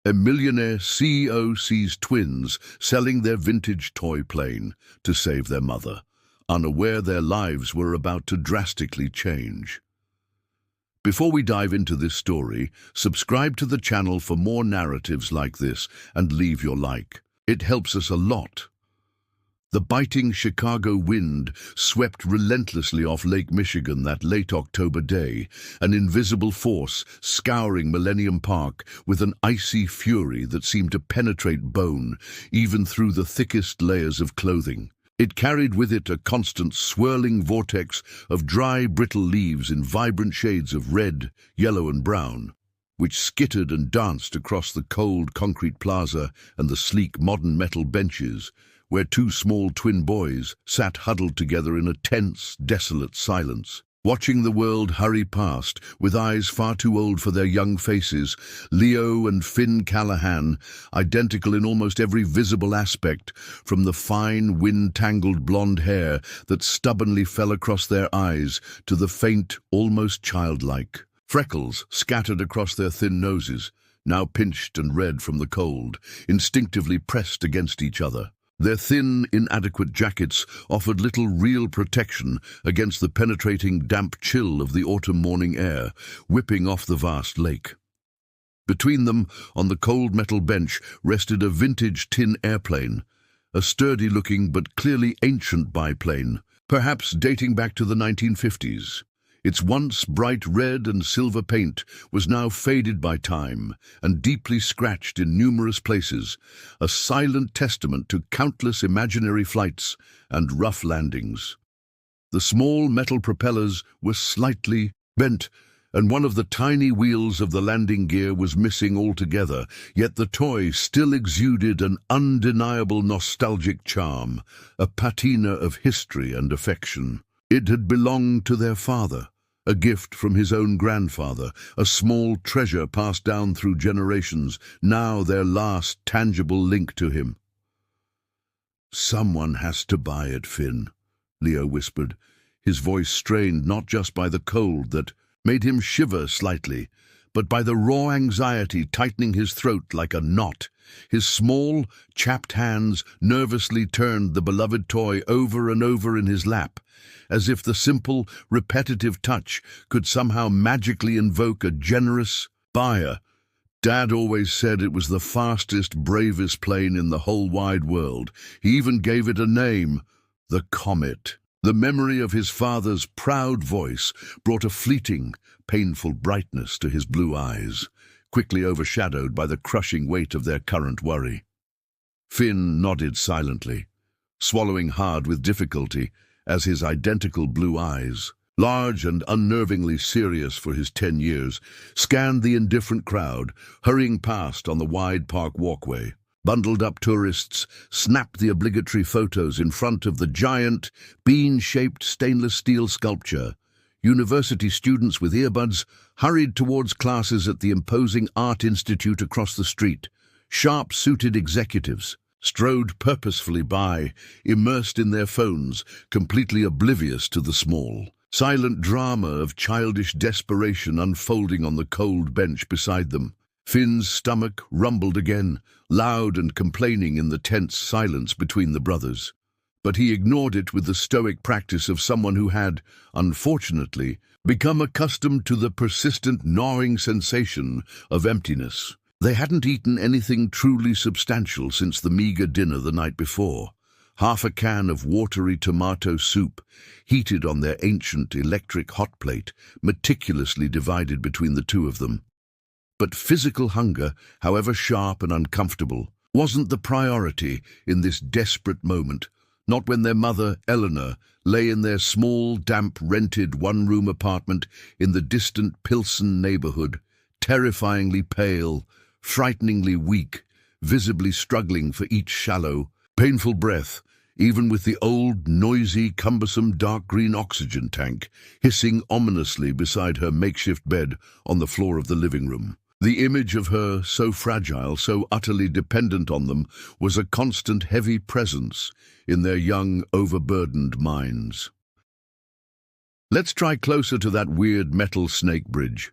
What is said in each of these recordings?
A millionaire CEO sees twins selling their vintage toy plane to save their mother, unaware their lives were about to drastically change. Before we dive into this story, subscribe to the channel for more narratives like this and leave your like. It helps us a lot. The biting Chicago wind swept relentlessly off Lake Michigan that late October day, an invisible force scouring Millennium Park with an icy fury that seemed to penetrate bone, even through the thickest layers of clothing. It carried with it a constant swirling vortex of dry, brittle leaves in vibrant shades of red, yellow, and brown, which skittered and danced across the cold concrete plaza and the sleek modern metal benches, where two small twin boys sat huddled together in a tense, desolate silence. Watching the world hurry past, with eyes far too old for their young faces, Leo and Finn Callahan, identical in almost every visible aspect, from the fine, wind-tangled blonde hair that stubbornly fell across their eyes to the faint, almost childlike freckles scattered across their thin noses, now pinched and red from the cold, instinctively pressed against each other. Their thin, inadequate jackets offered little real protection against the penetrating damp chill of the autumn morning air, whipping off the vast lake. Between them, on the cold metal bench, rested a vintage tin airplane, a sturdy-looking but clearly ancient biplane, perhaps dating back to the 1950s. Its once bright red and silver paint was now faded by time and deeply scratched in numerous places, a silent testament to countless imaginary flights and rough landings. The small metal propellers were slightly bent, and one of the tiny wheels of the landing gear was missing altogether, yet the toy still exuded an undeniable nostalgic charm, a patina of history and affection. It had belonged to their father, a gift from his own grandfather, a small treasure passed down through generations, now their last tangible link to him. "Someone has to buy it, Finn," Leo whispered, his voice strained not just by the cold that made him shiver slightly, but by the raw anxiety tightening his throat like a knot. His small, chapped hands nervously turned the beloved toy over and over in his lap, as if the simple, repetitive touch could somehow magically invoke a generous buyer. Dad always said it was the fastest, bravest plane in the whole wide world. He even gave it a name, the Comet. The memory of his father's proud voice brought a fleeting, painful brightness to his blue eyes, quickly overshadowed by the crushing weight of their current worry. Finn nodded silently, swallowing hard with difficulty as his identical blue eyes, large and unnervingly serious for his 10 years, scanned the indifferent crowd hurrying past on the wide park walkway. Bundled-up tourists snapped the obligatory photos in front of the giant, bean-shaped stainless steel sculpture. University students with earbuds hurried towards classes at the imposing Art Institute across the street. Sharp-suited executives strode purposefully by, immersed in their phones, completely oblivious to the small, silent drama of childish desperation unfolding on the cold bench beside them. Finn's stomach rumbled again, loud and complaining in the tense silence between the brothers. But he ignored it with the stoic practice of someone who had, unfortunately, become accustomed to the persistent gnawing sensation of emptiness. They hadn't eaten anything truly substantial since the meager dinner the night before. Half a can of watery tomato soup, heated on their ancient electric hot plate, meticulously divided between the two of them. But physical hunger, however sharp and uncomfortable, wasn't the priority in this desperate moment, not when their mother, Eleanor, lay in their small, damp, rented one-room apartment in the distant Pilsen neighborhood, terrifyingly pale, frighteningly weak, visibly struggling for each shallow, painful breath, even with the old, noisy, cumbersome dark green oxygen tank hissing ominously beside her makeshift bed on the floor of the living room. The image of her, so fragile, so utterly dependent on them, was a constant heavy presence in their young, overburdened minds. "Let's try closer to that weird metal snake bridge,"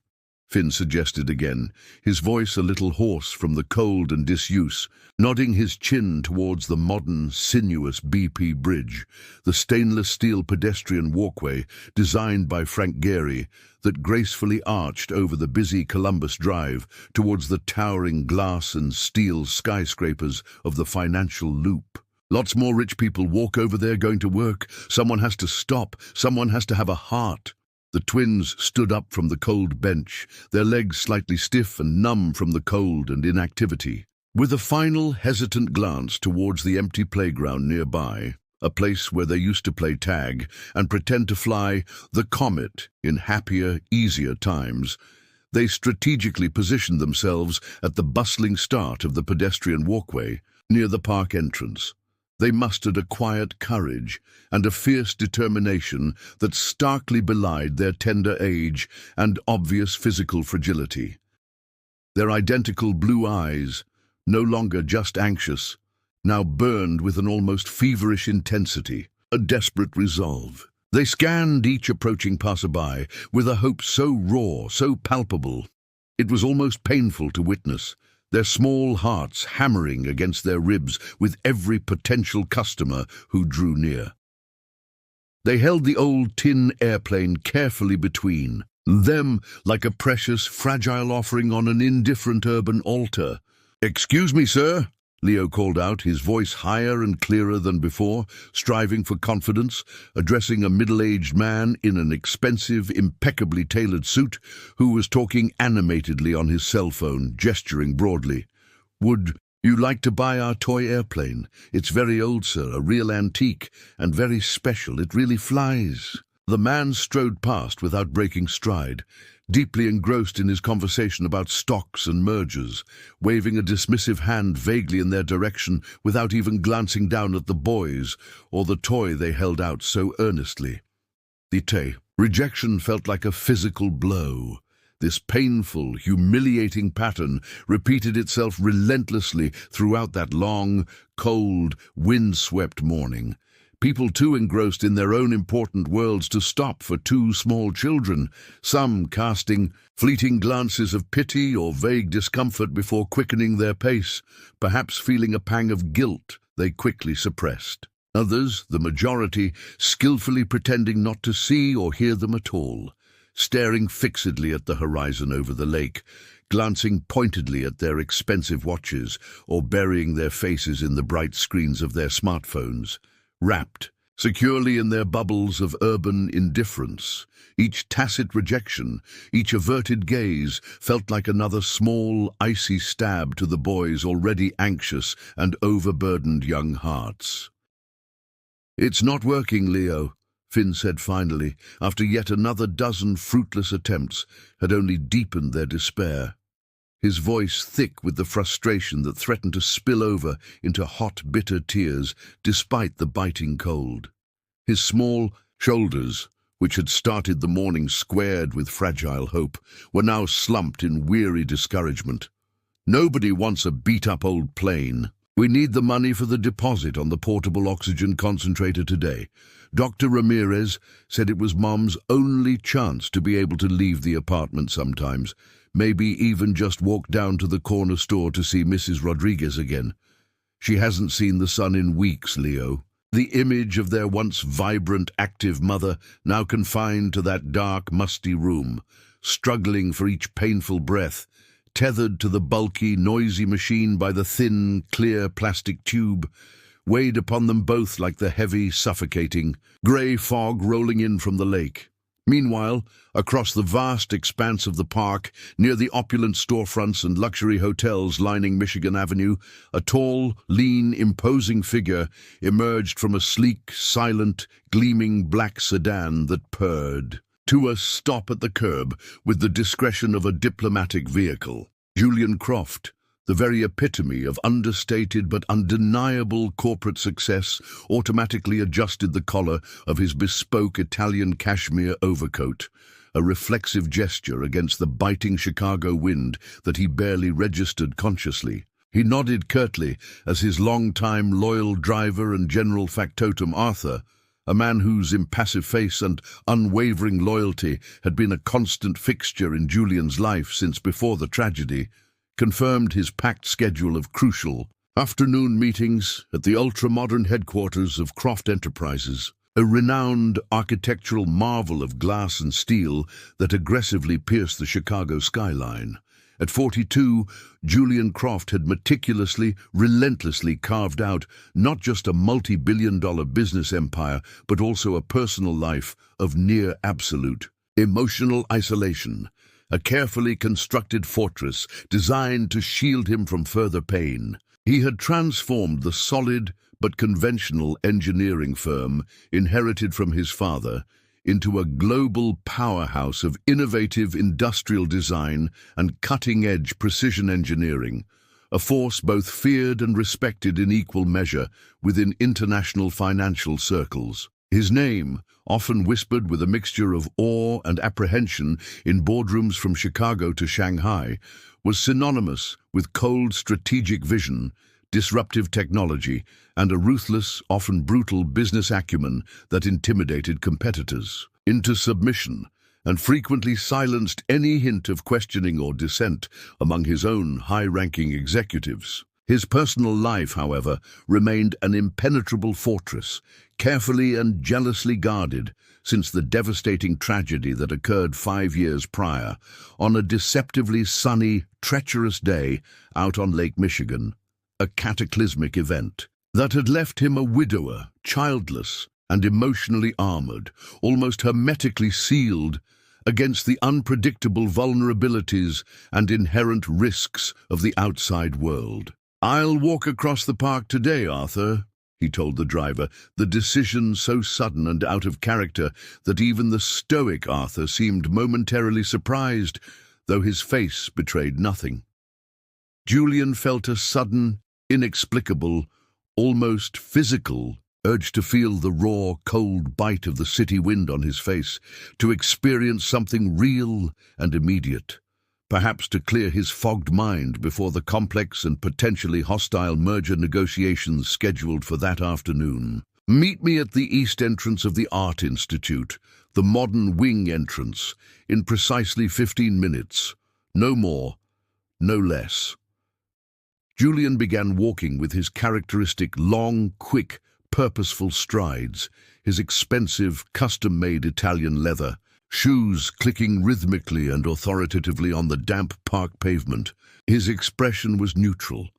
Finn suggested again, his voice a little hoarse from the cold and disuse, nodding his chin towards the modern, sinuous BP Bridge, the stainless steel pedestrian walkway designed by Frank Gehry that gracefully arched over the busy Columbus Drive towards the towering glass and steel skyscrapers of the financial loop. Lots more rich people walk over there going to work. Someone has to stop. Someone has to have a heart. The twins stood up from the cold bench, their legs slightly stiff and numb from the cold and inactivity. With a final hesitant glance towards the empty playground nearby, a place where they used to play tag and pretend to fly the Comet in happier, easier times, they strategically positioned themselves at the bustling start of the pedestrian walkway near the park entrance. They mustered a quiet courage and a fierce determination that starkly belied their tender age and obvious physical fragility. Their identical blue eyes, no longer just anxious, now burned with an almost feverish intensity, a desperate resolve. They scanned each approaching passerby with a hope so raw, so palpable. It was almost painful to witness, their small hearts hammering against their ribs with every potential customer who drew near. They held the old tin airplane carefully between them like a precious, fragile offering on an indifferent urban altar. "Excuse me, sir," Leo called out, his voice higher and clearer than before, striving for confidence, addressing a middle-aged man in an expensive, impeccably tailored suit who was talking animatedly on his cell phone, gesturing broadly. "Would you like to buy our toy airplane? It's very old, sir, a real antique, and very special. It really flies." The man strode past without breaking stride, deeply engrossed in his conversation about stocks and mergers, waving a dismissive hand vaguely in their direction without even glancing down at the boys or the toy they held out so earnestly. The rejection felt like a physical blow. This painful, humiliating pattern repeated itself relentlessly throughout that long, cold, wind-swept morning. People too engrossed in their own important worlds to stop for two small children, some casting fleeting glances of pity or vague discomfort before quickening their pace, perhaps feeling a pang of guilt they quickly suppressed. Others, the majority, skillfully pretending not to see or hear them at all, staring fixedly at the horizon over the lake, glancing pointedly at their expensive watches or burying their faces in the bright screens of their smartphones. Wrapped securely in their bubbles of urban indifference, each tacit rejection, each averted gaze felt like another small, icy stab to the boys' already anxious and overburdened young hearts. "It's not working, Leo," Finn said finally, after yet another dozen fruitless attempts had only deepened their despair. His voice thick with the frustration that threatened to spill over into hot, bitter tears despite the biting cold. His small shoulders, which had started the morning squared with fragile hope, were now slumped in weary discouragement. "Nobody wants a beat-up old plane. We need the money for the deposit on the portable oxygen concentrator today. Dr. Ramirez said it was Mom's only chance to be able to leave the apartment sometimes, maybe even just walk down to the corner store to see Mrs. Rodriguez again. She hasn't seen the sun in weeks, Leo." The image of their once vibrant, active mother, now confined to that dark, musty room, struggling for each painful breath, tethered to the bulky, noisy machine by the thin, clear plastic tube, weighed upon them both like the heavy, suffocating, grey fog rolling in from the lake. Meanwhile, across the vast expanse of the park, near the opulent storefronts and luxury hotels lining Michigan Avenue, a tall, lean, imposing figure emerged from a sleek, silent, gleaming black sedan that purred to a stop at the curb with the discretion of a diplomatic vehicle. Julian Croft, the very epitome of understated but undeniable corporate success, automatically adjusted the collar of his bespoke Italian cashmere overcoat, a reflexive gesture against the biting Chicago wind that he barely registered consciously. He nodded curtly as his long-time loyal driver and general factotum Arthur, a man whose impassive face and unwavering loyalty had been a constant fixture in Julian's life since before the tragedy, confirmed his packed schedule of crucial afternoon meetings at the ultra-modern headquarters of Croft Enterprises, a renowned architectural marvel of glass and steel that aggressively pierced the Chicago skyline. At 42, Julian Croft had meticulously, relentlessly carved out not just a multi-billion-dollar business empire, but also a personal life of near absolute emotional isolation, a carefully constructed fortress designed to shield him from further pain. He had transformed the solid but conventional engineering firm inherited from his father into a global powerhouse of innovative industrial design and cutting-edge precision engineering, a force both feared and respected in equal measure within international financial circles. His name, often whispered with a mixture of awe and apprehension in boardrooms from Chicago to Shanghai, was synonymous with cold strategic vision, disruptive technology, and a ruthless, often brutal business acumen that intimidated competitors into submission and frequently silenced any hint of questioning or dissent among his own high-ranking executives. His personal life, however, remained an impenetrable fortress, carefully and jealously guarded since the devastating tragedy that occurred 5 years prior, on a deceptively sunny, treacherous day out on Lake Michigan, a cataclysmic event that had left him a widower, childless, and emotionally armored, almost hermetically sealed against the unpredictable vulnerabilities and inherent risks of the outside world. "I'll walk across the park today, Arthur," he told the driver, the decision so sudden and out of character that even the stoic Arthur seemed momentarily surprised, though his face betrayed nothing. Julian felt a sudden, inexplicable, almost physical urge to feel the raw, cold bite of the city wind on his face, to experience something real and immediate, perhaps to clear his fogged mind before the complex and potentially hostile merger negotiations scheduled for that afternoon. "Meet me at the east entrance of the Art Institute, the modern wing entrance, in precisely 15 minutes. No more, no less." Julian began walking with his characteristic long, quick, purposeful strides, his expensive, custom-made Italian leather, shoes clicking rhythmically and authoritatively on the damp park pavement. His expression was neutral,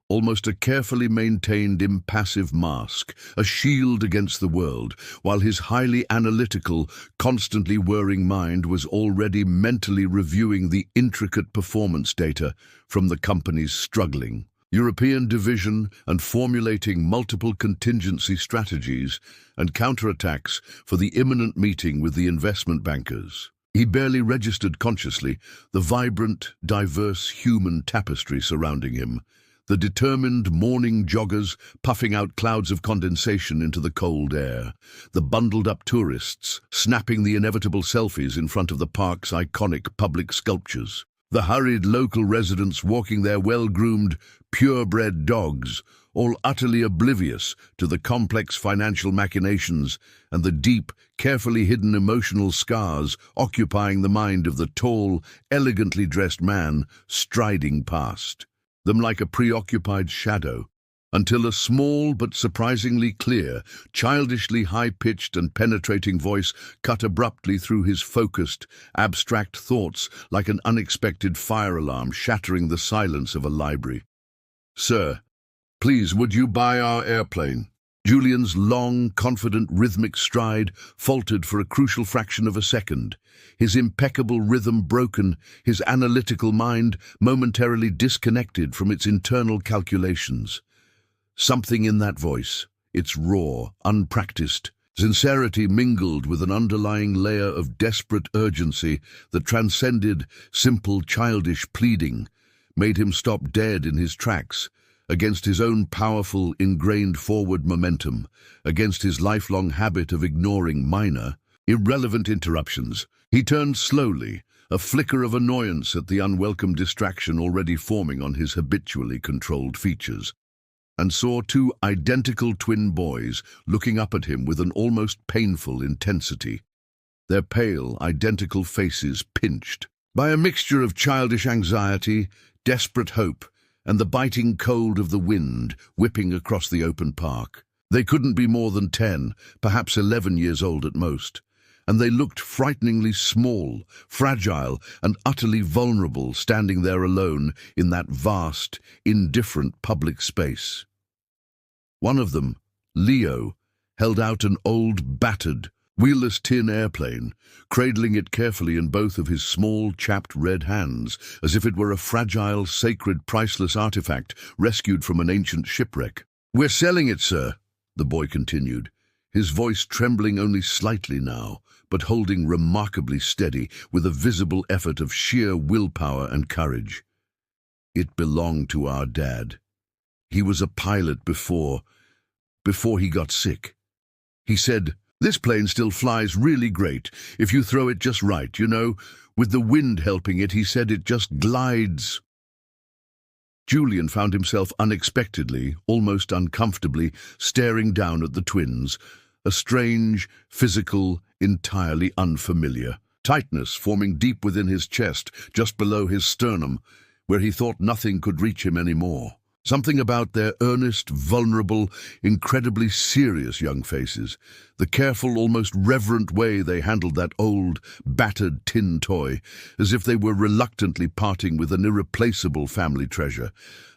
almost a carefully maintained impassive mask, a shield against the world, while his highly analytical, constantly whirring mind was already mentally reviewing the intricate performance data from the company's struggling European division and formulating multiple contingency strategies and counterattacks for the imminent meeting with the investment bankers. He barely registered consciously the vibrant, diverse human tapestry surrounding him, the determined morning joggers puffing out clouds of condensation into the cold air, the bundled-up tourists snapping the inevitable selfies in front of the park's iconic public sculptures, the hurried local residents walking their well-groomed, purebred dogs, all utterly oblivious to the complex financial machinations and the deep, carefully hidden emotional scars occupying the mind of the tall, elegantly dressed man striding past them like a preoccupied shadow, until a small but surprisingly clear, childishly high-pitched and penetrating voice cut abruptly through his focused, abstract thoughts like an unexpected fire alarm shattering the silence of a library. "Sir, please, would you buy our airplane?" Julian's long, confident, rhythmic stride faltered for a crucial fraction of a second, his impeccable rhythm broken, his analytical mind momentarily disconnected from its internal calculations. Something in that voice, its raw, unpracticed sincerity mingled with an underlying layer of desperate urgency that transcended simple childish pleading, made him stop dead in his tracks, against his own powerful, ingrained forward momentum, against his lifelong habit of ignoring minor, irrelevant interruptions. He turned slowly, a flicker of annoyance at the unwelcome distraction already forming on his habitually controlled features. and saw two identical twin boys looking up at him with an almost painful intensity, their pale, identical faces pinched by a mixture of childish anxiety, desperate hope, and the biting cold of the wind whipping across the open park. They couldn't be more than 10, perhaps 11 years old at most, and they looked frighteningly small, fragile, and utterly vulnerable standing there alone in that vast, indifferent public space. One of them, Leo, held out an old, battered, wheelless tin airplane, cradling it carefully in both of his small, chapped red hands, as if it were a fragile, sacred, priceless artifact rescued from an ancient shipwreck. "We're selling it, sir," the boy continued, his voice trembling only slightly now, but holding remarkably steady with a visible effort of sheer willpower and courage. "It belonged to our dad. He was a pilot before he got sick. He said, 'This plane still flies really great if you throw it just right, you know. With the wind helping it, he said it just glides.'" Julian found himself unexpectedly, almost uncomfortably, staring down at the twins, a strange, physical, entirely unfamiliar tightness forming deep within his chest, just below his sternum, where he thought nothing could reach him any more. Something about their earnest, vulnerable, incredibly serious young faces, the careful, almost reverent way they handled that old, battered tin toy, as if they were reluctantly parting with an irreplaceable family treasure,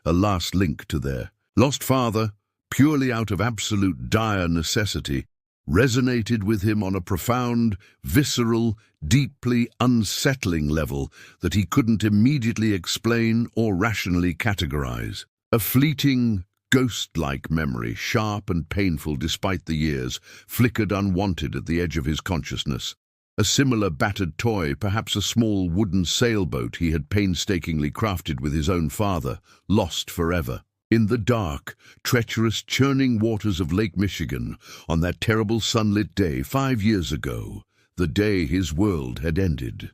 a last link to their lost father, purely out of absolute dire necessity, resonated with him on a profound, visceral, deeply unsettling level that he couldn't immediately explain or rationally categorize. A fleeting, ghost-like memory, sharp and painful despite the years, flickered unwanted at the edge of his consciousness. A similar battered toy, perhaps a small wooden sailboat he had painstakingly crafted with his own father, lost forever. In the dark, treacherous, churning waters of Lake Michigan, on that terrible sunlit day 5 years ago, the day his world had ended.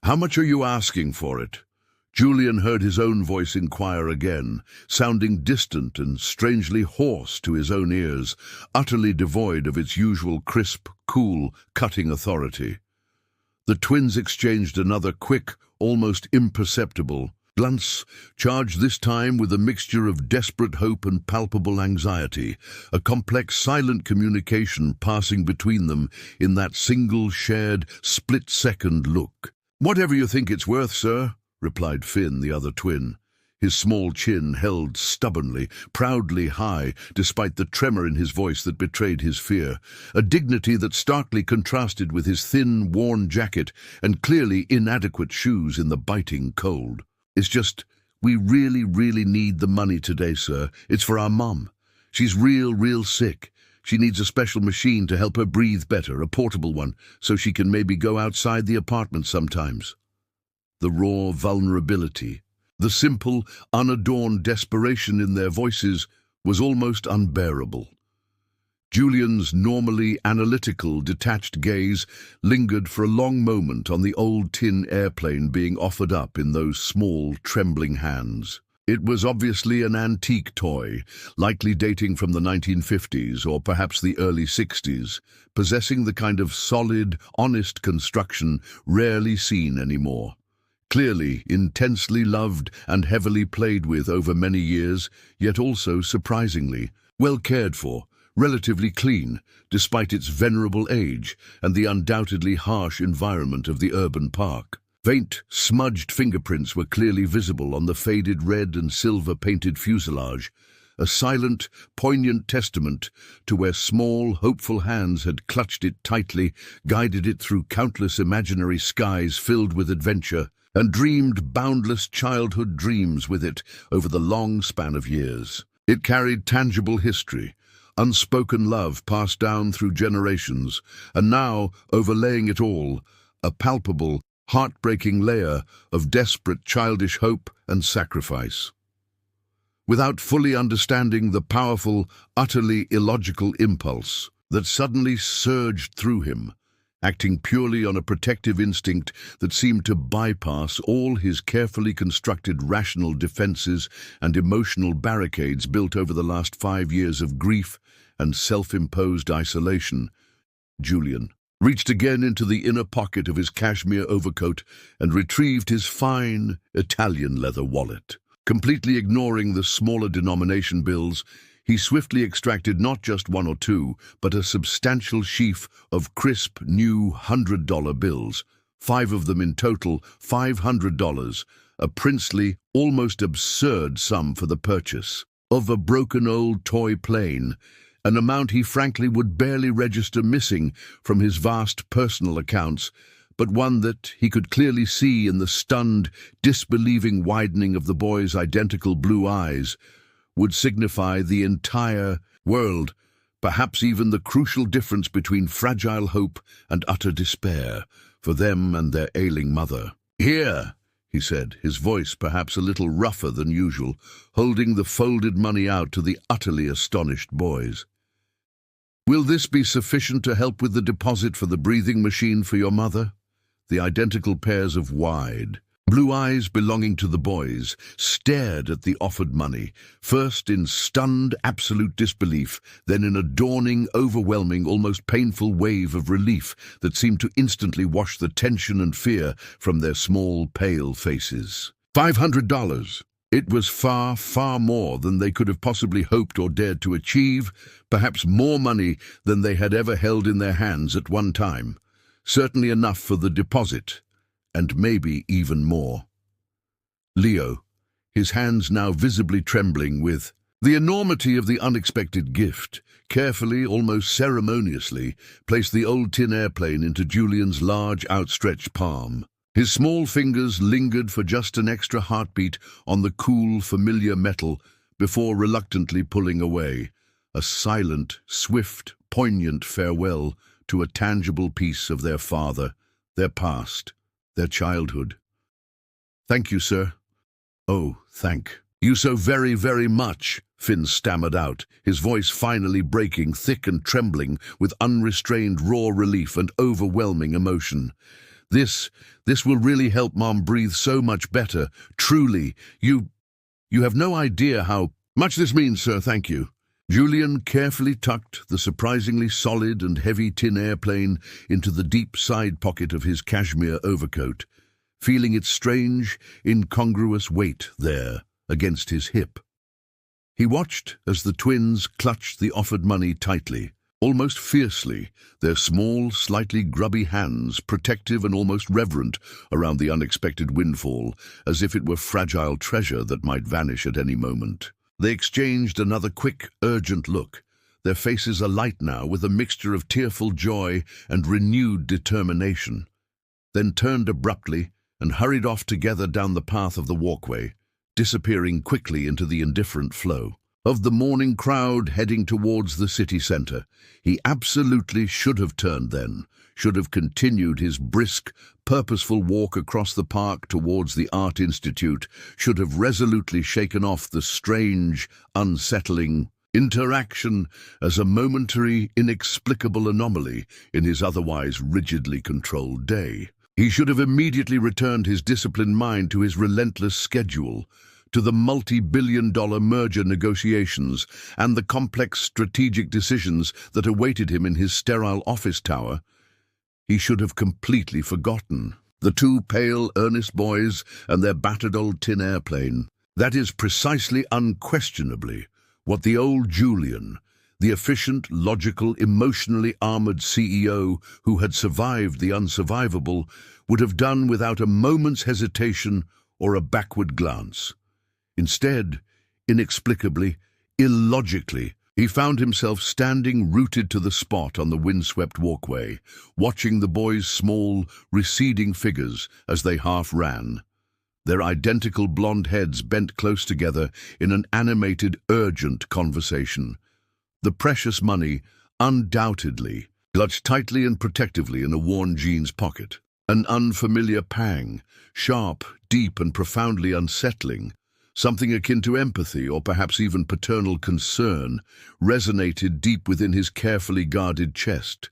"How much are you asking for it?" Julian heard his own voice inquire again, sounding distant and strangely hoarse to his own ears, utterly devoid of its usual crisp, cool, cutting authority. The twins exchanged another quick, almost imperceptible glance, charged this time with a mixture of desperate hope and palpable anxiety, a complex, silent communication passing between them in that single, shared, split-second look. "Whatever you think it's worth, sir," replied Finn, the other twin, his small chin held stubbornly, proudly high, despite the tremor in his voice that betrayed his fear, a dignity that starkly contrasted with his thin, worn jacket and clearly inadequate shoes in the biting cold. "It's just, we really, really need the money today, sir. It's for our mum. She's real sick. She needs a special machine to help her breathe better, a portable one, so she can maybe go outside the apartment sometimes." The raw vulnerability, the simple, unadorned desperation in their voices was almost unbearable. Julian's normally analytical, detached gaze lingered for a long moment on the old tin airplane being offered up in those small, trembling hands. It was obviously an antique toy, likely dating from the 1950s or perhaps the early 60s, possessing the kind of solid, honest construction rarely seen anymore. Clearly, intensely loved and heavily played with over many years, yet also, surprisingly, well cared for, relatively clean, despite its venerable age and the undoubtedly harsh environment of the urban park. Faint, smudged fingerprints were clearly visible on the faded red and silver-painted fuselage, a silent, poignant testament to where small, hopeful hands had clutched it tightly, guided it through countless imaginary skies filled with adventure, and dreamed boundless childhood dreams with it over the long span of years. It carried tangible history, unspoken love passed down through generations, and now, overlaying it all, a palpable, heartbreaking layer of desperate childish hope and sacrifice. Without fully understanding the powerful, utterly illogical impulse that suddenly surged through him, acting purely on a protective instinct that seemed to bypass all his carefully constructed rational defenses and emotional barricades built over the last 5 years of grief and self-imposed isolation. Julian reached again into the inner pocket of his cashmere overcoat and retrieved his fine Italian leather wallet. Completely ignoring the smaller denomination bills, he swiftly extracted not just one or two, but a substantial sheaf of crisp, new $100 bills, 5 of them in total, $500, a princely, almost absurd sum for the purchase of a broken old toy plane, an amount he frankly would barely register missing from his vast personal accounts, but one that he could clearly see in the stunned, disbelieving widening of the boy's identical blue eyes, would signify the entire world, perhaps even the crucial difference between fragile hope and utter despair for them and their ailing mother. "Here," he said, his voice perhaps a little rougher than usual, holding the folded money out to the utterly astonished boys. "Will this be sufficient to help with the deposit for the breathing machine for your mother?" The identical pairs of wide, blue eyes belonging to the boys stared at the offered money, first in stunned, absolute disbelief, then in a dawning, overwhelming, almost painful wave of relief that seemed to instantly wash the tension and fear from their small, pale faces. $500! It was far, far more than they could have possibly hoped or dared to achieve, perhaps more money than they had ever held in their hands at one time. Certainly enough for the deposit, and maybe even more. Leo, his hands now visibly trembling with the enormity of the unexpected gift, carefully, almost ceremoniously, placed the old tin airplane into Julian's large, outstretched palm. His small fingers lingered for just an extra heartbeat on the cool, familiar metal before reluctantly pulling away, a silent, swift, poignant farewell to a tangible piece of their father, their past, their childhood. "Thank you, sir." "Oh, thank you so very, very much," Finn stammered out, his voice finally breaking, thick and trembling with unrestrained raw relief and overwhelming emotion. This will really help Mom breathe so much better. Truly, you have no idea how much this means, sir, thank you." Julian carefully tucked the surprisingly solid and heavy tin airplane into the deep side pocket of his cashmere overcoat, feeling its strange, incongruous weight there against his hip. He watched as the twins clutched the offered money tightly, almost fiercely, their small, slightly grubby hands protective and almost reverent around the unexpected windfall, as if it were fragile treasure that might vanish at any moment. They exchanged another quick, urgent look, their faces alight now with a mixture of tearful joy and renewed determination, then turned abruptly and hurried off together down the path of the walkway, disappearing quickly into the indifferent flow of the morning crowd heading towards the city centre. He absolutely should have turned then, should have continued his brisk, purposeful walk across the park towards the Art Institute, should have resolutely shaken off the strange, unsettling interaction as a momentary, inexplicable anomaly in his otherwise rigidly controlled day. He should have immediately returned his disciplined mind to his relentless schedule, to the multi-billion-dollar merger negotiations and the complex strategic decisions that awaited him in his sterile office tower. He should have completely forgotten the 2 pale, earnest boys and their battered old tin airplane. That is precisely, unquestionably, what the old Julian, the efficient, logical, emotionally armored CEO who had survived the unsurvivable, would have done without a moment's hesitation or a backward glance. Instead, inexplicably, illogically, he found himself standing rooted to the spot on the windswept walkway, watching the boys' small, receding figures as they half ran, their identical blonde heads bent close together in an animated, urgent conversation. The precious money, undoubtedly, clutched tightly and protectively in a worn jeans pocket. An unfamiliar pang, sharp, deep and profoundly unsettling, something akin to empathy or perhaps even paternal concern, resonated deep within his carefully guarded chest.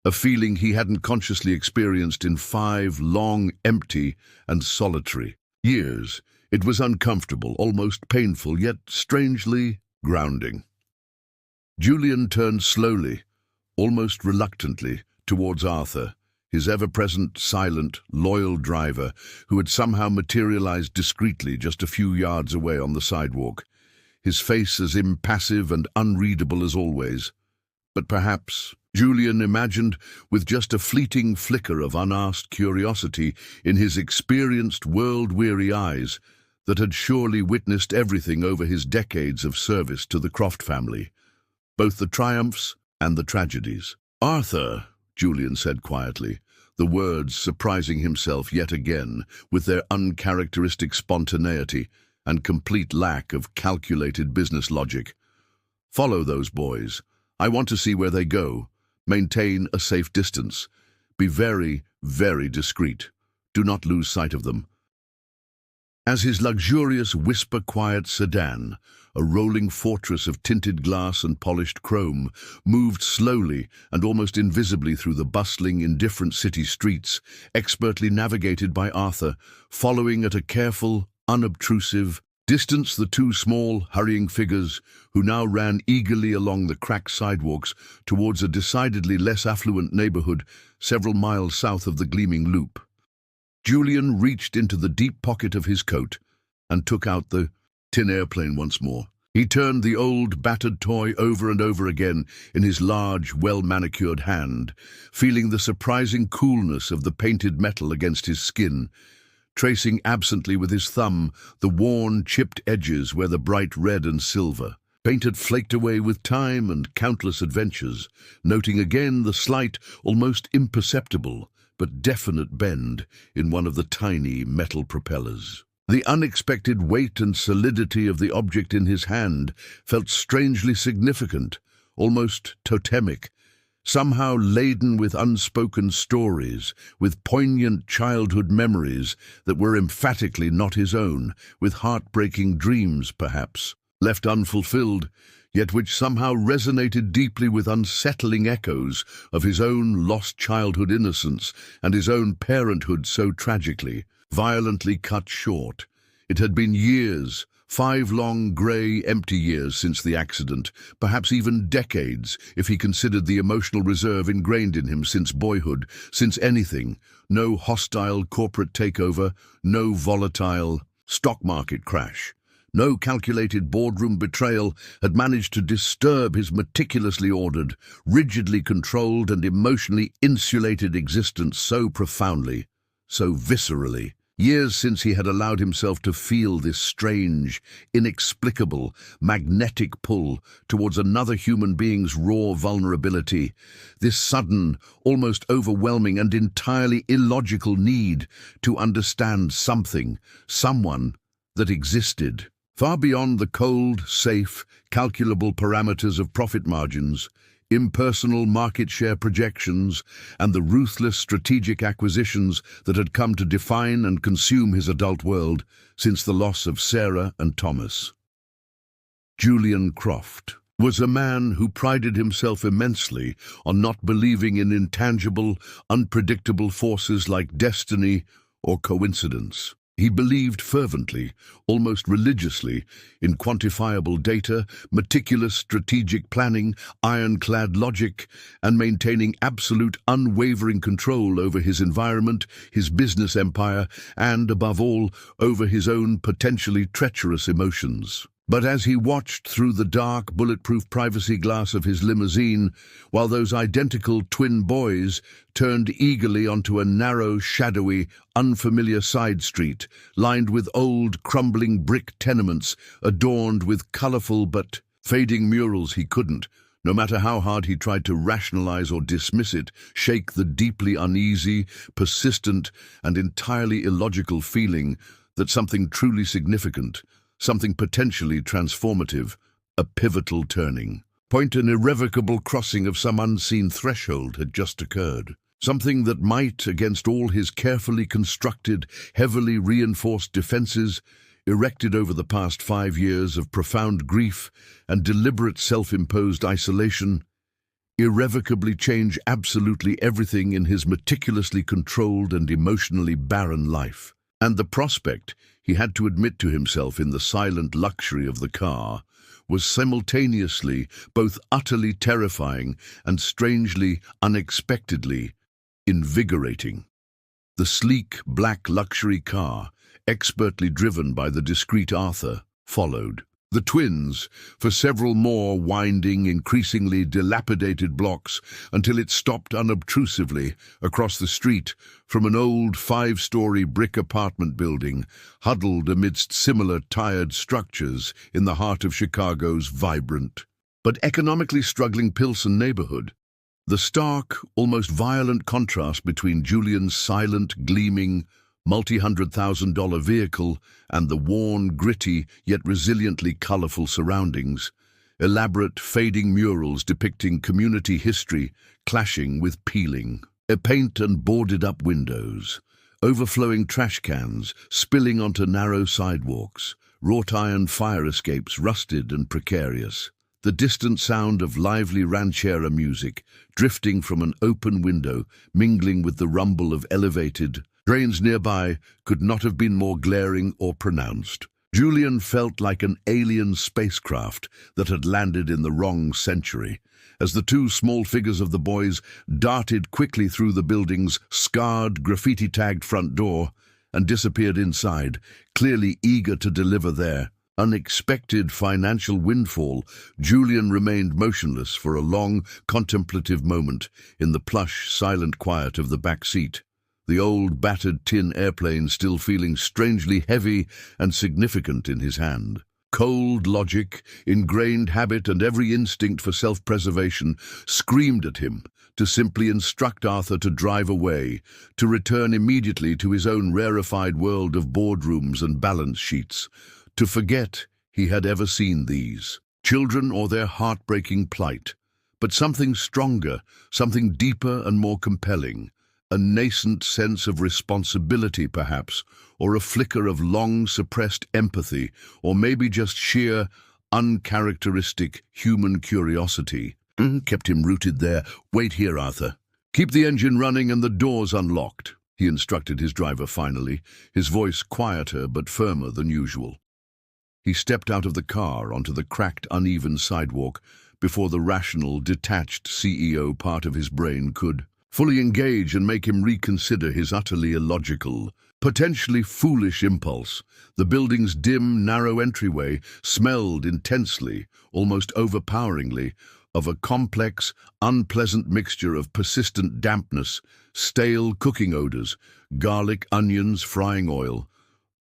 a feeling he hadn't consciously experienced in 5 long, empty, and solitary years. It was uncomfortable, almost painful, yet strangely grounding. Julian turned slowly, almost reluctantly, towards Arthur, his ever-present, silent, loyal driver, who had somehow materialized discreetly just a few yards away on the sidewalk, his face as impassive and unreadable as always. But perhaps, Julian imagined, with just a fleeting flicker of unasked curiosity in his experienced, world-weary eyes, that had surely witnessed everything over his decades of service to the Croft family, both the triumphs and the tragedies. "Arthur," Julian said quietly, the words surprising himself yet again with their uncharacteristic spontaneity and complete lack of calculated business logic. "Follow those boys. I want to see where they go. Maintain a safe distance. Be very, very discreet. Do not lose sight of them." As his luxurious, whisper-quiet sedan, a rolling fortress of tinted glass and polished chrome, moved slowly and almost invisibly through the bustling, indifferent city streets, expertly navigated by Arthur, following at a careful, unobtrusive distance the 2 small, hurrying figures who now ran eagerly along the cracked sidewalks towards a decidedly less affluent neighborhood several miles south of the gleaming loop. Julian reached into the deep pocket of his coat and took out the tin airplane once more. He turned the old, battered toy over and over again in his large, well-manicured hand, feeling the surprising coolness of the painted metal against his skin, tracing absently with his thumb the worn, chipped edges where the bright red and silver paint had flaked away with time and countless adventures, noting again the slight, almost imperceptible, but definite bend in one of the tiny metal propellers. The unexpected weight and solidity of the object in his hand felt strangely significant, almost totemic, somehow laden with unspoken stories, with poignant childhood memories that were emphatically not his own, with heartbreaking dreams, perhaps, left unfulfilled, yet which somehow resonated deeply with unsettling echoes of his own lost childhood innocence and his own parenthood so tragically, violently cut short. It had been years, 5 long, grey, empty years since the accident, perhaps even decades, if he considered the emotional reserve ingrained in him since boyhood, since anything, no hostile corporate takeover, no volatile stock market crash. No calculated boardroom betrayal had managed to disturb his meticulously ordered, rigidly controlled and emotionally insulated existence so profoundly, so viscerally. Years since he had allowed himself to feel this strange, inexplicable, magnetic pull towards another human being's raw vulnerability, this sudden, almost overwhelming and entirely illogical need to understand something, someone that existed. Far beyond the cold, safe, calculable parameters of profit margins, impersonal market share projections, and the ruthless strategic acquisitions that had come to define and consume his adult world since the loss of Sarah and Thomas. Julian Croft was a man who prided himself immensely on not believing in intangible, unpredictable forces like destiny or coincidence. He believed fervently, almost religiously, in quantifiable data, meticulous strategic planning, ironclad logic, and maintaining absolute unwavering control over his environment, his business empire, and, above all, over his own potentially treacherous emotions. But as he watched through the dark, bulletproof privacy glass of his limousine, while those identical twin boys turned eagerly onto a narrow, shadowy, unfamiliar side street, lined with old, crumbling brick tenements, adorned with colorful but fading murals, he couldn't, no matter how hard he tried to rationalize or dismiss it, shake the deeply uneasy, persistent, and entirely illogical feeling that something truly significant, something potentially transformative, a pivotal turning point, an irrevocable crossing of some unseen threshold had just occurred. Something that might, against all his carefully constructed, heavily reinforced defenses, erected over the past 5 years of profound grief and deliberate self-imposed isolation, irrevocably change absolutely everything in his meticulously controlled and emotionally barren life. And the prospect, he had to admit to himself in the silent luxury of the car, was simultaneously both utterly terrifying and strangely, unexpectedly invigorating. The sleek, black luxury car, expertly driven by the discreet Arthur, followed. The twins, for several more winding, increasingly dilapidated blocks until it stopped unobtrusively across the street from an old 5-story brick apartment building huddled amidst similar tired structures in the heart of Chicago's vibrant but economically struggling Pilsen neighborhood. The stark, almost violent contrast between Julian's silent, gleaming, multi-$100,000 vehicle and the worn, gritty, yet resiliently colorful surroundings, elaborate, fading murals depicting community history clashing with peeling, paint and boarded-up windows, overflowing trash cans spilling onto narrow sidewalks, wrought iron fire escapes rusted and precarious, the distant sound of lively ranchera music drifting from an open window, mingling with the rumble of elevated trains nearby, could not have been more glaring or pronounced. Julian felt like an alien spacecraft that had landed in the wrong century, as the two small figures of the boys darted quickly through the building's scarred, graffiti-tagged front door and disappeared inside, clearly eager to deliver their unexpected financial windfall. Julian remained motionless for a long, contemplative moment in the plush, silent quiet of the back seat, the old battered tin airplane still feeling strangely heavy and significant in his hand. Cold logic, ingrained habit, and every instinct for self-preservation screamed at him to simply instruct Arthur to drive away, to return immediately to his own rarefied world of boardrooms and balance sheets, to forget he had ever seen these children or their heartbreaking plight, but something stronger, something deeper and more compelling, a nascent sense of responsibility perhaps, or a flicker of long-suppressed empathy, or maybe just sheer, uncharacteristic human curiosity, kept him rooted there. "Wait here, Arthur. Keep the engine running and the doors unlocked," he instructed his driver finally, his voice quieter but firmer than usual. He stepped out of the car onto the cracked, uneven sidewalk before the rational, detached CEO part of his brain could fully engage and make him reconsider his utterly illogical, potentially foolish impulse. The building's dim, narrow entryway smelled intensely, almost overpoweringly, of a complex, unpleasant mixture of persistent dampness, stale cooking odors, garlic, onions, frying oil,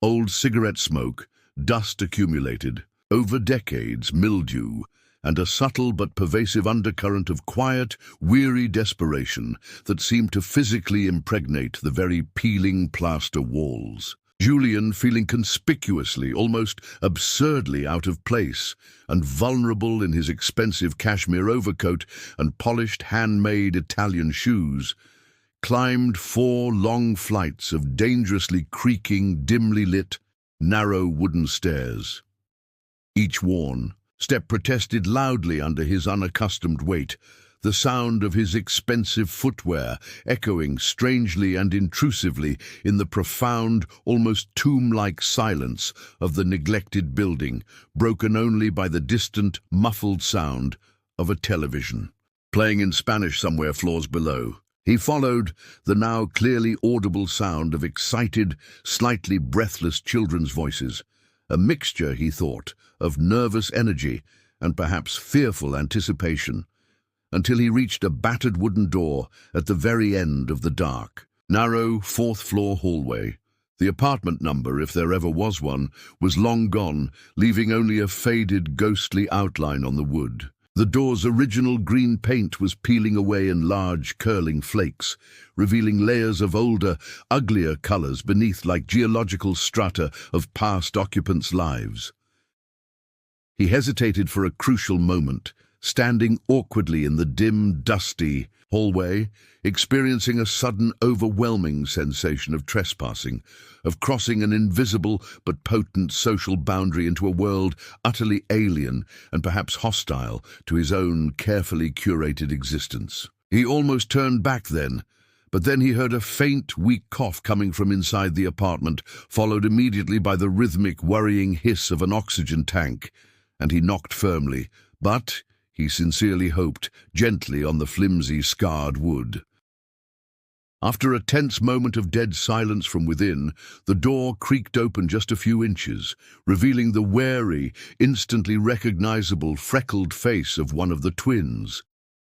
old cigarette smoke, dust accumulated, over decades, mildew, and a subtle but pervasive undercurrent of quiet, weary desperation that seemed to physically impregnate the very peeling plaster walls. Julian, feeling conspicuously, almost absurdly out of place and vulnerable in his expensive cashmere overcoat and polished handmade Italian shoes, climbed 4 long flights of dangerously creaking, dimly lit, narrow wooden stairs. Each worn step protested loudly under his unaccustomed weight, the sound of his expensive footwear echoing strangely and intrusively in the profound, almost tomb-like silence of the neglected building, broken only by the distant, muffled sound of a television playing in Spanish somewhere floors below. He followed the now clearly audible sound of excited, slightly breathless children's voices, a mixture, he thought, of nervous energy and perhaps fearful anticipation, until he reached a battered wooden door at the very end of the dark, narrow 4th-floor hallway. The apartment number, if there ever was one, was long gone, leaving only a faded, ghostly outline on the wood. The door's original green paint was peeling away in large, curling flakes, revealing layers of older, uglier colors beneath like geological strata of past occupants' lives. He hesitated for a crucial moment, standing awkwardly in the dim, dusty hallway, experiencing a sudden, overwhelming sensation of trespassing, of crossing an invisible but potent social boundary into a world utterly alien and perhaps hostile to his own carefully curated existence. He almost turned back then, but then he heard a faint, weak cough coming from inside the apartment, followed immediately by the rhythmic, worrying hiss of an oxygen tank, and he knocked firmly, but, he sincerely hoped, gently on the flimsy, scarred wood. After a tense moment of dead silence from within, the door creaked open just a few inches, revealing the wary, instantly recognizable, freckled face of one of the twins.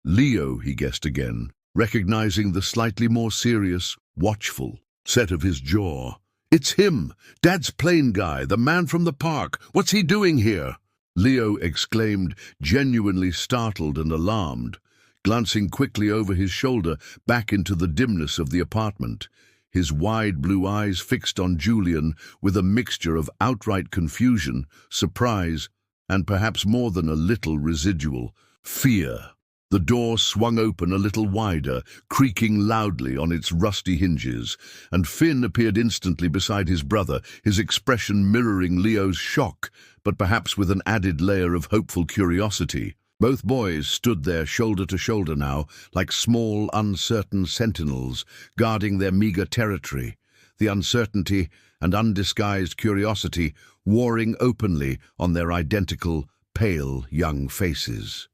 Leo, he guessed again, recognizing the slightly more serious, watchful set of his jaw. "It's him! Dad's plane guy, the man from the park! What's he doing here?" Leo exclaimed, genuinely startled and alarmed, glancing quickly over his shoulder back into the dimness of the apartment, his wide blue eyes fixed on Julian with a mixture of outright confusion, surprise, and perhaps more than a little residual fear. The door swung open a little wider, creaking loudly on its rusty hinges, and Finn appeared instantly beside his brother, his expression mirroring Leo's shock, but perhaps with an added layer of hopeful curiosity. Both boys stood there shoulder to shoulder now, like small, uncertain sentinels, guarding their meager territory, the uncertainty and undisguised curiosity warring openly on their identical, pale young faces.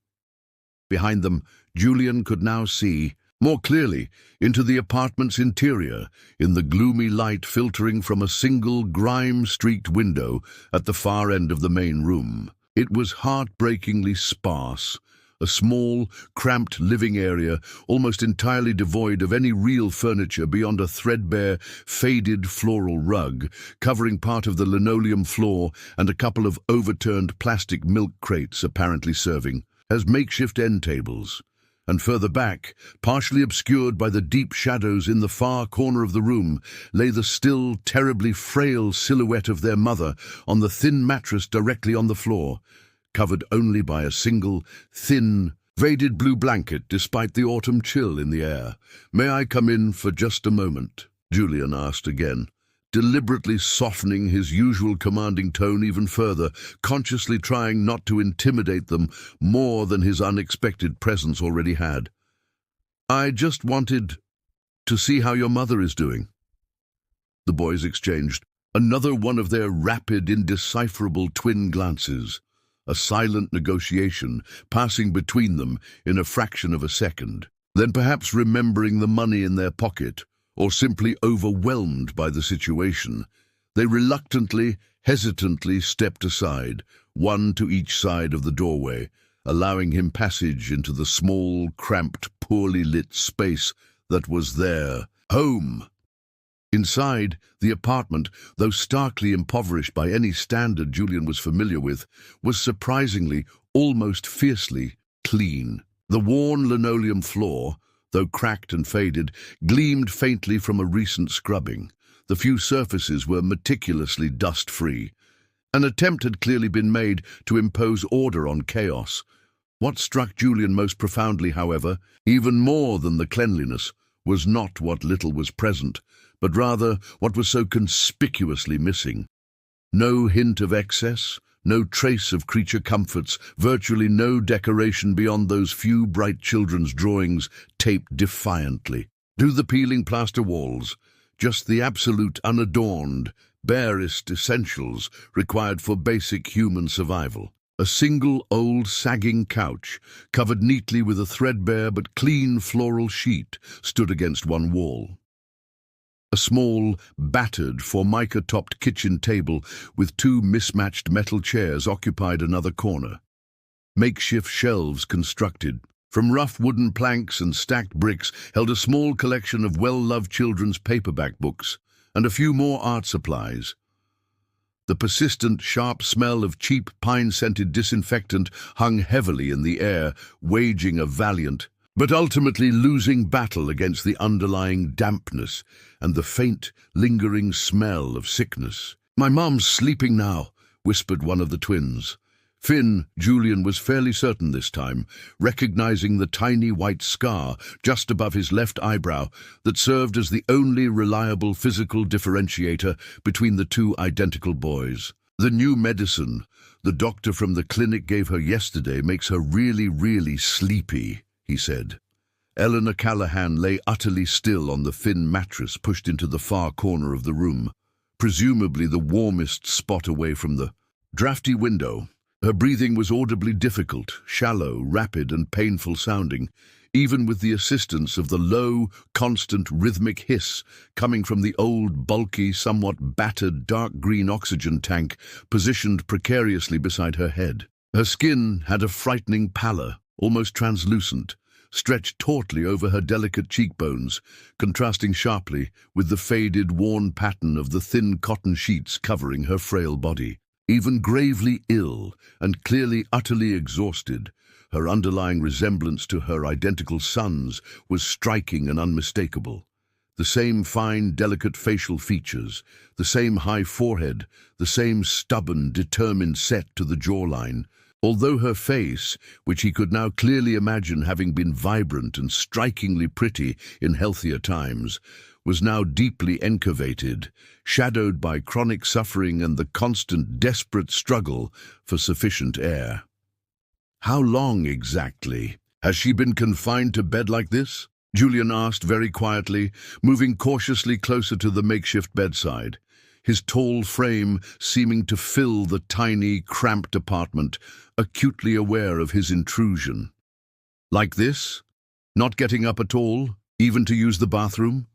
Behind them, Julian could now see, more clearly, into the apartment's interior, in the gloomy light filtering from a single grime-streaked window at the far end of the main room. It was heartbreakingly sparse, a small, cramped living area almost entirely devoid of any real furniture beyond a threadbare, faded floral rug, covering part of the linoleum floor and a couple of overturned plastic milk crates apparently serving as makeshift end tables, and further back, partially obscured by the deep shadows in the far corner of the room, lay the still terribly frail silhouette of their mother on the thin mattress directly on the floor, covered only by a single, thin, faded blue blanket despite the autumn chill in the air. "May I come in for just a moment?" Julian asked again, deliberately softening his usual commanding tone even further, consciously trying not to intimidate them more than his unexpected presence already had. "I just wanted to see how your mother is doing." The boys exchanged another one of their rapid, indecipherable twin glances, a silent negotiation passing between them in a fraction of a second. Then, perhaps remembering the money in their pocket, or simply overwhelmed by the situation, they reluctantly, hesitantly stepped aside, one to each side of the doorway, allowing him passage into the small, cramped, poorly lit space that was their home. Inside, the apartment, though starkly impoverished by any standard Julian was familiar with, was surprisingly, almost fiercely, clean. The worn linoleum floor, though cracked and faded, gleamed faintly from a recent scrubbing. The few surfaces were meticulously dust-free. An attempt had clearly been made to impose order on chaos. What struck Julian most profoundly, however, even more than the cleanliness, was not what little was present, but rather what was so conspicuously missing. No hint of excess, no trace of creature comforts, virtually no decoration beyond those few bright children's drawings taped defiantly to the peeling plaster walls, just the absolute unadorned, barest essentials required for basic human survival. A single old sagging couch, covered neatly with a threadbare but clean floral sheet, stood against one wall. A small, battered, formica-topped kitchen table with two mismatched metal chairs occupied another corner. Makeshift shelves constructed from rough wooden planks and stacked bricks held a small collection of well-loved children's paperback books and a few more art supplies. The persistent, sharp smell of cheap, pine-scented disinfectant hung heavily in the air, waging a valiant, but ultimately losing battle against the underlying dampness and the faint, lingering smell of sickness. "My mom's sleeping now," whispered one of the twins. Finn, Julian was fairly certain this time, recognizing the tiny white scar just above his left eyebrow that served as the only reliable physical differentiator between the two identical boys. The new medicine the doctor from the clinic gave her yesterday makes her really, really sleepy, he said. Eleanor Callahan lay utterly still on the thin mattress pushed into the far corner of the room, presumably the warmest spot away from the drafty window. Her breathing was audibly difficult, shallow, rapid, and painful sounding, even with the assistance of the low, constant, rhythmic hiss coming from the old, bulky, somewhat battered, dark green oxygen tank positioned precariously beside her head. Her skin had a frightening pallor, almost translucent, stretched tautly over her delicate cheekbones, contrasting sharply with the faded, worn pattern of the thin cotton sheets covering her frail body. Even gravely ill and clearly utterly exhausted, her underlying resemblance to her identical sons was striking and unmistakable. The same fine, delicate facial features, the same high forehead, the same stubborn, determined set to the jawline, although her face, which he could now clearly imagine having been vibrant and strikingly pretty in healthier times, was now deeply encurvated, shadowed by chronic suffering and the constant, desperate struggle for sufficient air. "How long exactly has she been confined to bed like this?" Julian asked very quietly, moving cautiously closer to the makeshift bedside, his tall frame seeming to fill the tiny, cramped apartment, acutely aware of his intrusion. "Like this? Not getting up at all, even to use the bathroom?"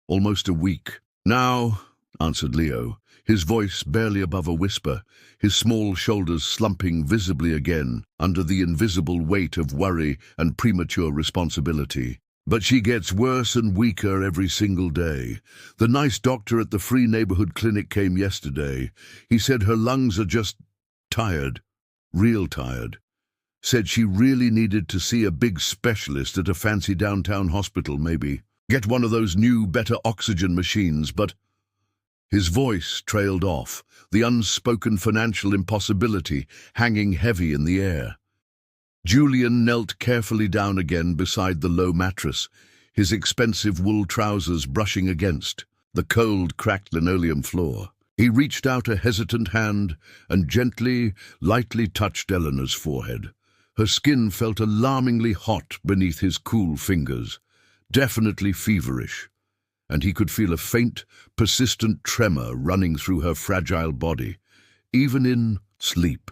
"Almost a week." "Now," answered Leo, his voice barely above a whisper, his small shoulders slumping visibly again under the invisible weight of worry and premature responsibility. "But she gets worse and weaker every single day. The nice doctor at the free neighborhood clinic came yesterday. He said her lungs are just tired, real tired. Said she really needed to see a big specialist at a fancy downtown hospital, maybe. Get one of those new, better oxygen machines, but—" His voice trailed off, the unspoken financial impossibility hanging heavy in the air. Julian knelt carefully down again beside the low mattress, his expensive wool trousers brushing against the cold, cracked linoleum floor. He reached out a hesitant hand and gently, lightly touched Eleanor's forehead. Her skin felt alarmingly hot beneath his cool fingers, definitely feverish, and he could feel a faint, persistent tremor running through her fragile body, even in sleep.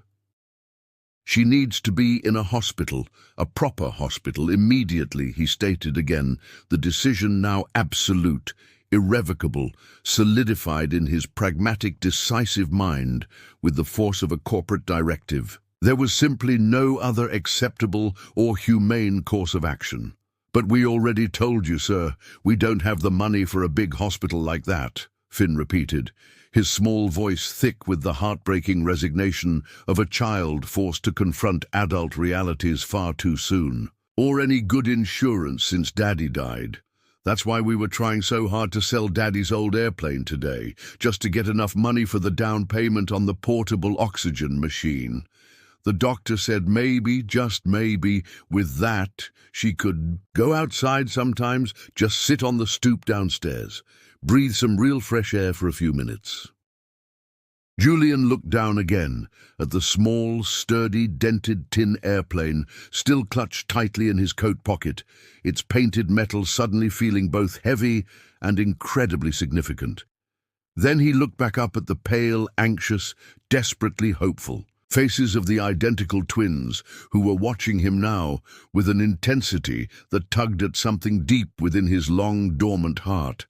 "She needs to be in a hospital, a proper hospital, immediately," he stated again, the decision now absolute, irrevocable, solidified in his pragmatic, decisive mind with the force of a corporate directive. There was simply no other acceptable or humane course of action. "But we already told you, sir, we don't have the money for a big hospital like that," Finn repeated, his small voice thick with the heartbreaking resignation of a child forced to confront adult realities far too soon. "Or any good insurance since Daddy died. That's why we were trying so hard to sell Daddy's old airplane today, just to get enough money for the down payment on the portable oxygen machine. The doctor said maybe, just maybe, with that, she could go outside sometimes, just sit on the stoop downstairs, breathe some real fresh air for a few minutes." Julian looked down again at the small, sturdy, dented tin airplane still clutched tightly in his coat pocket, its painted metal suddenly feeling both heavy and incredibly significant. Then he looked back up at the pale, anxious, desperately hopeful faces of the identical twins who were watching him now with an intensity that tugged at something deep within his long, dormant heart.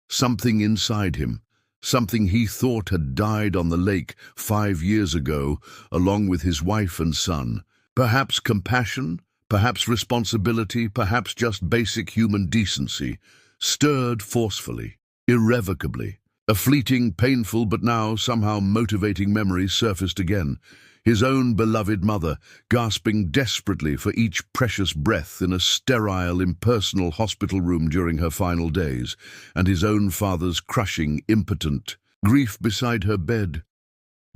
Something inside him, something he thought had died on the lake 5 years ago, along with his wife and son. Perhaps compassion, perhaps responsibility, perhaps just basic human decency, stirred forcefully, irrevocably. A fleeting, painful, but now somehow motivating memory surfaced again. His own beloved mother, gasping desperately for each precious breath in a sterile, impersonal hospital room during her final days, and his own father's crushing, impotent grief beside her bed.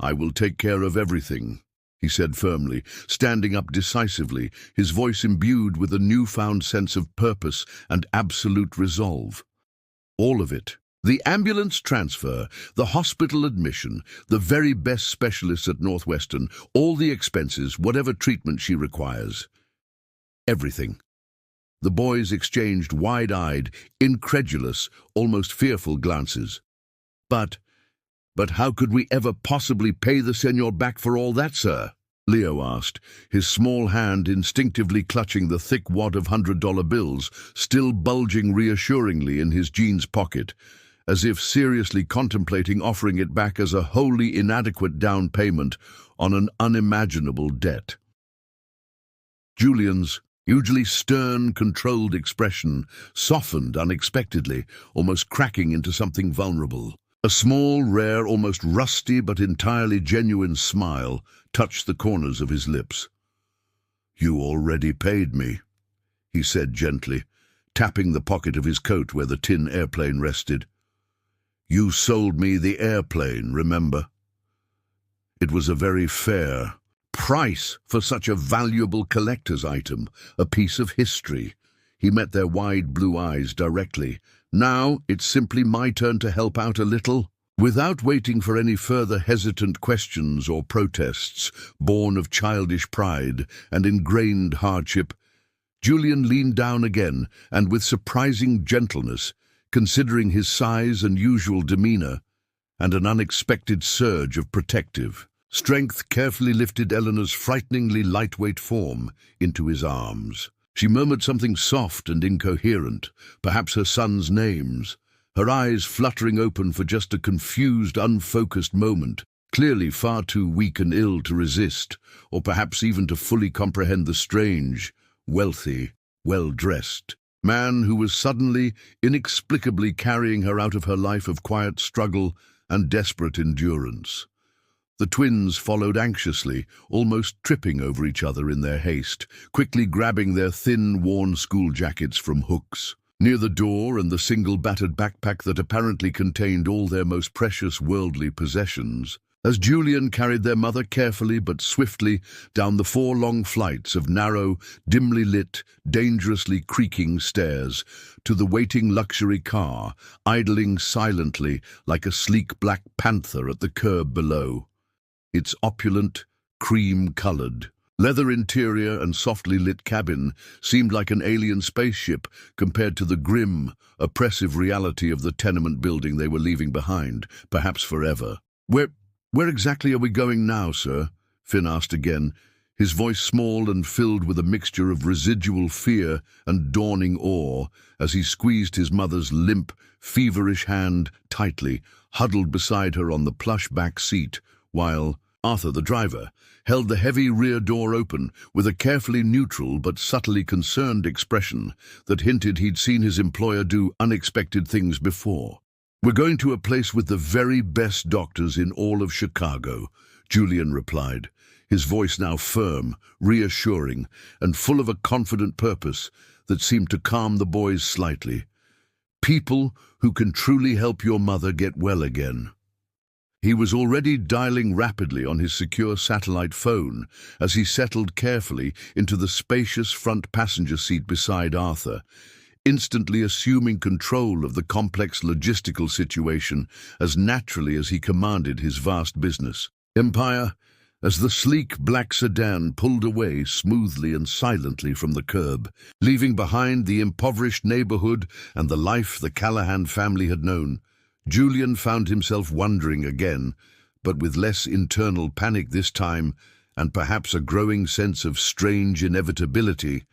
"I will take care of everything," he said firmly, standing up decisively, his voice imbued with a newfound sense of purpose and absolute resolve. All of it. The ambulance transfer, the hospital admission, the very best specialists at Northwestern, all the expenses, whatever treatment she requires. Everything. The boys exchanged wide-eyed, incredulous, almost fearful glances. But how could we ever possibly pay the senor back for all that, sir? Leo asked, his small hand instinctively clutching the thick wad of $100 bills, still bulging reassuringly in his jeans pocket, as if seriously contemplating offering it back as a wholly inadequate down payment on an unimaginable debt. Julian's usually stern, controlled expression softened unexpectedly, almost cracking into something vulnerable. A small, rare, almost rusty but entirely genuine smile touched the corners of his lips. "You already paid me," he said gently, tapping the pocket of his coat where the tin airplane rested. "You sold me the airplane, remember? It was a very fair price for such a valuable collector's item, a piece of history." He met their wide blue eyes directly. "Now it's simply my turn to help out a little." Without waiting for any further hesitant questions or protests, born of childish pride and ingrained hardship, Julian leaned down again and with surprising gentleness, considering his size and usual demeanor, and an unexpected surge of protective strength, carefully lifted Eleanor's frighteningly lightweight form into his arms. She murmured something soft and incoherent, perhaps her son's names, her eyes fluttering open for just a confused, unfocused moment, clearly far too weak and ill to resist, or perhaps even to fully comprehend the strange, wealthy, well-dressed man who was suddenly, inexplicably carrying her out of her life of quiet struggle and desperate endurance. The twins followed anxiously, almost tripping over each other in their haste, quickly grabbing their thin, worn school jackets from hooks. Near the door and the single battered backpack that apparently contained all their most precious worldly possessions, as Julian carried their mother carefully but swiftly down the 4 long flights of narrow, dimly lit, dangerously creaking stairs to the waiting luxury car, idling silently like a sleek black panther at the curb below. Its opulent, cream-colored, leather interior and softly lit cabin seemed like an alien spaceship compared to the grim, oppressive reality of the tenement building they were leaving behind, perhaps forever. Where exactly are we going now, sir?" Finn asked again, his voice small and filled with a mixture of residual fear and dawning awe as he squeezed his mother's limp, feverish hand tightly, huddled beside her on the plush back seat, while Arthur, the driver, held the heavy rear door open with a carefully neutral but subtly concerned expression that hinted he'd seen his employer do unexpected things before. "We're going to a place with the very best doctors in all of Chicago," Julian replied, his voice now firm, reassuring, and full of a confident purpose that seemed to calm the boys slightly. "People who can truly help your mother get well again." He was already dialing rapidly on his secure satellite phone as he settled carefully into the spacious front passenger seat beside Arthur, instantly assuming control of the complex logistical situation as naturally as he commanded his vast business empire, as the sleek black sedan pulled away smoothly and silently from the curb, leaving behind the impoverished neighborhood and the life the Callahan family had known. Julian found himself wondering again, but with less internal panic this time, and perhaps a growing sense of strange inevitability,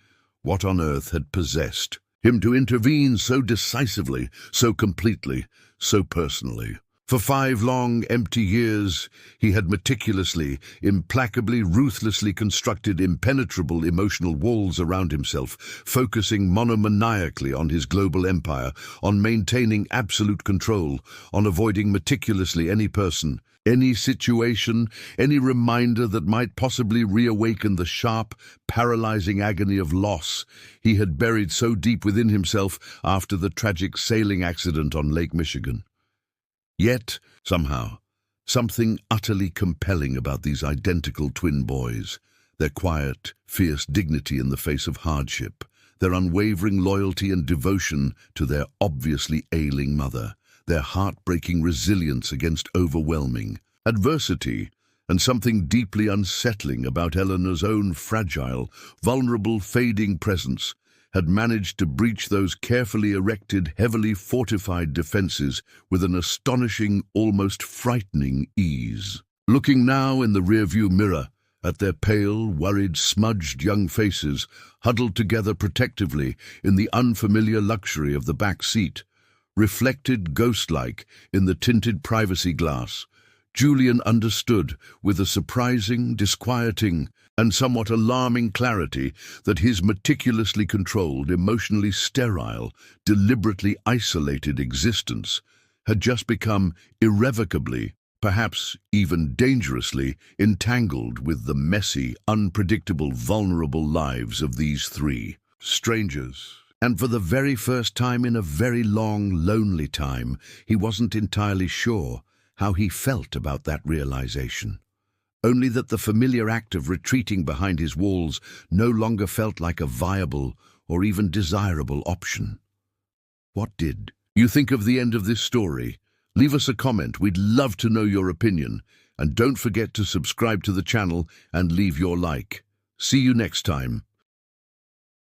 what on earth had possessed him to intervene so decisively, so completely, so personally. For 5 long, empty years, he had meticulously, implacably, ruthlessly constructed impenetrable emotional walls around himself, focusing monomaniacally on his global empire, on maintaining absolute control, on avoiding meticulously any person, any situation, any reminder that might possibly reawaken the sharp, paralyzing agony of loss he had buried so deep within himself after the tragic sailing accident on Lake Michigan. Yet, somehow, Something utterly compelling about these identical twin boys, their quiet, fierce dignity in the face of hardship, their unwavering loyalty and devotion to their obviously ailing mother, their heartbreaking resilience against overwhelming adversity, and something deeply unsettling about Eleanor's own fragile, vulnerable, fading presence had managed to breach those carefully erected, heavily fortified defenses with an astonishing, almost frightening ease. Looking now in the rearview mirror at their pale, worried, smudged young faces huddled together protectively in the unfamiliar luxury of the back seat, reflected ghost-like in the tinted privacy glass, Julian understood with a surprising, disquieting, and somewhat alarming clarity that his meticulously controlled, emotionally sterile, deliberately isolated existence had just become irrevocably, perhaps even dangerously, entangled with the messy, unpredictable, vulnerable lives of these three strangers. And for the very first time in a very long, lonely time, he wasn't entirely sure how he felt about that realization. Only that the familiar act of retreating behind his walls no longer felt like a viable or even desirable option. What did you think of the end of this story? Leave us a comment, we'd love to know your opinion, and don't forget to subscribe to the channel and leave your like. See you next time.